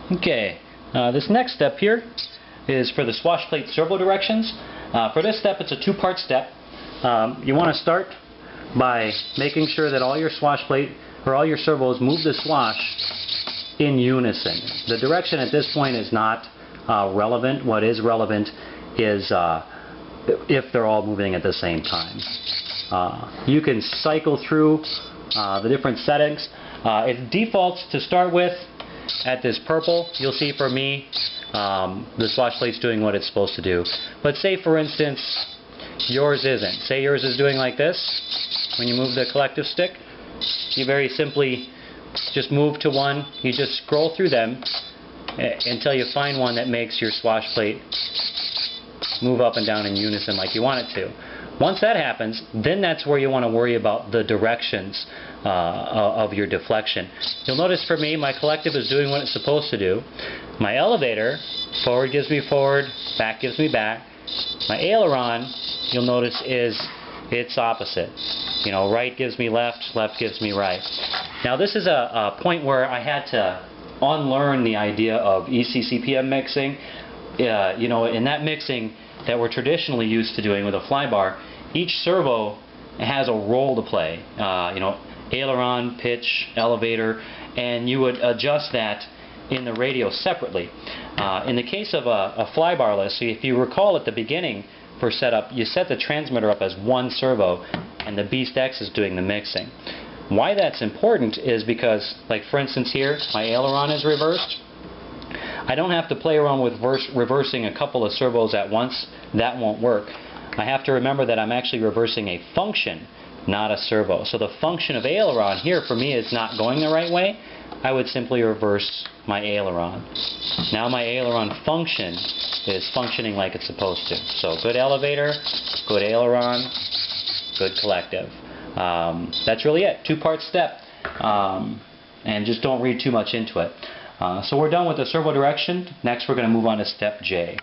Okay, this next step here is for the swash plate servo directions. For this step, it's a two-part step. You want to start by making sure that all your swash plate or all your servos move the swash in unison. The direction at this point is not relevant. What is relevant is if they're all moving at the same time. You can cycle through the different settings. It defaults to start with at this purple. You'll see for me the swash plate's doing what it's supposed to do. But say for instance yours isn't. Say yours is doing like this. When you move the collective stick, you very simply just move to one. You just scroll through them until you find one that makes your swash plate move up and down in unison like you want it to. Once that happens, then that's where you want to worry about the directions of your deflection. You'll notice for me, my collective is doing what it's supposed to do. My elevator, forward gives me forward, back gives me back. My aileron, you'll notice, is its opposite. You know, right gives me left, left gives me right. Now this is a point where I had to unlearn the idea of ECCPM mixing. You know, in that mixing that we're traditionally used to doing with a flybar, each servo has a role to play. You know, aileron, pitch, elevator, and you would adjust that in the radio separately. In the case of a flybarless, if you recall at the beginning for setup, you set the transmitter up as one servo and the BeastX is doing the mixing. Why that's important is because, like for instance here, my aileron is reversed. I don't have to play around with reversing a couple of servos at once. That won't work. I have to remember that I'm actually reversing a function, not a servo. So the function of aileron here for me is not going the right way. I would simply reverse my aileron. Now my aileron function is functioning like it's supposed to. So good elevator, good aileron, good collective. That's really it. Two-part step. And just don't read too much into it. So we're done with the servo direction. Next we're going to move on to step J.